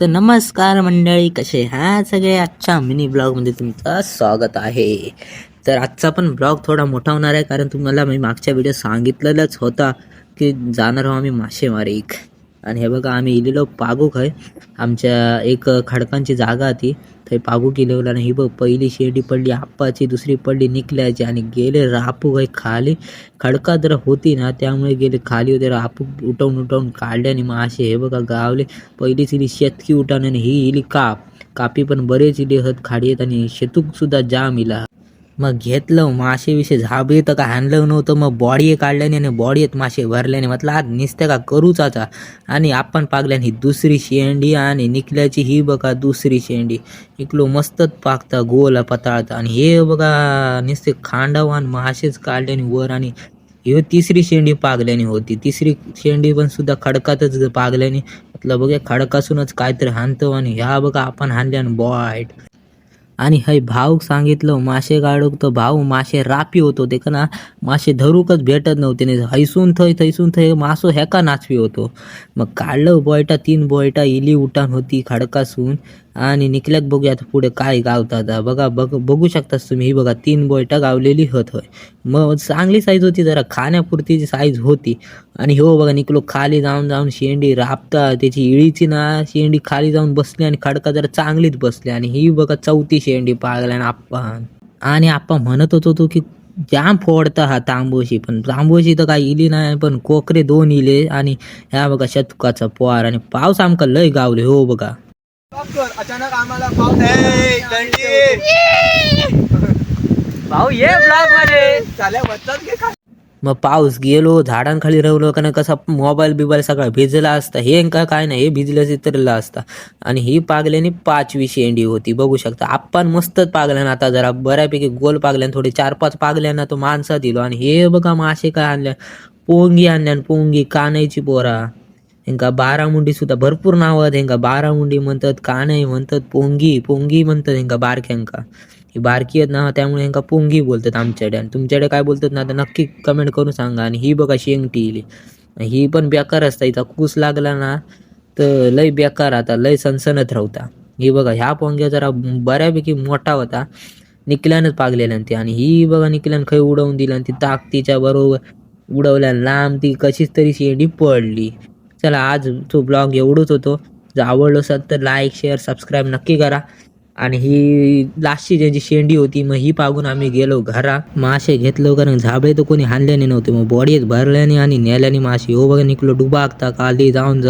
तर नमस्कार मंडळी, कसे ह्या सगळे आजच्या मिनी ब्लॉगमध्ये तुमचं स्वागत आहे. तर आजचा पण ब्लॉग थोडा मोठा होणार आहे, कारण तुम्हाला मी मागच्या व्हिडिओ सांगितलेलंच होता की जाणार आहोत आम्ही मासेमारीक. आणि हे बघा, आम्ही इलेलो पागूक आहे. आमच्या एक खडकांची जागा होती, ते पागूक इलेवलं. आणि ही बघ, पहिली शेंडी पडली आप्पाची, दुसरी पडली निकल्याची, आणि गेले रापू काही खाली. खडका जरा होती ना, त्यामुळे गेले खाली होते. रापू उठवून काढले आणि मासे हे बघा गावले. पहिलीच इली शेतकी उठाने, आणि ही इली कापी पण बरेच इले हत खाडी आहेत, आणि शेतूक सुद्धा जाम इला. मग घेतलं मासे विषय झाबे तर का आणलं नव्हतं. मग बॉडी काढल्याने आणि बॉडीत मासे भरल्याने म्हटलं आज निसत्या का करूच आता. आणि आपण पागल्याने ही दुसरी शेंडी, आणि निकल्याची ही बघा दुसरी शेंडी. इकलो मस्तच पाकता गोल पताळता. आणि हे बघा निसते खांडावान मासेच काढल्याने वर. आणि हे तिसरी शेंडी पागल्याने होती. तिसरी शेंडी पण सुद्धा खडकातच पागल्याने. म्हटलं बघा खडकासूनच काहीतरी हाणतो. आणि ह्या बघा आपण हाणल्याने बॉईट. आणि हय भाऊ सांगितलं मासे काढूक, तर भाऊ मासे रापी होतो ते का ना, मासे धरूकच भेटत नव्हते. हैसून थैसून थै मासो ह्याका नाचवी होतो. मग काढलं बोयटा, 3 बोयटा इली उठान होती खडकासून. आणि निकल्यात बघूया आता पुढे काय गावतात. बघू शकताच तुम्ही. ही बघा 3 बोयटा गावलेली होत होय. मग चांगली साईज होती, जरा खाण्यापुरतीची साईज होती. आणि हो बघा निकलो खाली जाऊन शेंडी राबता त्याची इळीची ना, शेंडी खाली जाऊन बसली आणि खडका जरा चांगलीच बसली. आणि ही बघा चौथी शेंडी पागल्या आपण. आणि आपण म्हणत होतो की जाम फोडता हा तांबोशी, पण तांबोशी तर काही इली नाही, पण कोकरे 2 इले. आणि ह्या बघा शतकाचा पोहार. आणि पाऊस आमका लय गावले हो बघा. अचानक आम्हाला पाऊस भाऊ ये ब्लॉग मध्ये झाल्या वचन. मग पाऊस गेलो, झाडांखाली राहिलो का नाही, कसा मोबाईल बिबाईल सगळा भिजला असता. हे का काय नाही, हे भिजल्याचे तरला असता. आणि ही पागल्याने 5वी शेंडी होती. बघू शकता आपण मस्तच पागल्यानं, आता जरा बऱ्यापैकी गोल पागल्यानं, थोडे 4-5 पागल्यानं तो माणसा दिलो. आणि हे बघा मासे काय आणल्या, पोंगी आणल्या. पोंगी कानायची पोरा, हेंका 12 मुंडी सुद्धा भरपूर नाव आहेत. हेंका 12 मुंडी म्हणतात, कानाई म्हणतात, पोंगी म्हणतात हेंका बारक्यांका. ही बारकी आहेत ना, त्यामुळे ह्यांका पोंगी बोलतात आमच्याकडे. आणि तुमच्याकडे काय बोलतात ना, तर नक्की कमेंट करून सांगा. आणि ही बघा शेंगटी इली, ही पण बेकार असता. हिचा कूस लागला ना तर लय बेकार, आता लय सनसनत राहता. ही बघा ह्या पोंग्या जरा बऱ्यापैकी मोठा होता, निकल्यानंच पागलेल्या ती. आणि ही बघा निकल्यानं खै उडवून दिला, आणि ती ताकदीच्या बरोबर उडवल्या लांब ती कशीच तरी शेंडी पडली. चला आज तो ब्लॉग एवढंच होतो. जर आवडलं असेल तर लाईक शेअर सबस्क्राईब नक्की करा. आणि ही लास्टची ज्यांची शेंडी होती, मग ही पागून आम्ही गेलो घरा. मासे घेतलो, कारण झाबळे तर कोणी हाणल्याने नव्हते. मग बॉडीत भरल्याने आणि नेल्याने मासे. हो बघा निकलो डुबाकता खाली जाऊन.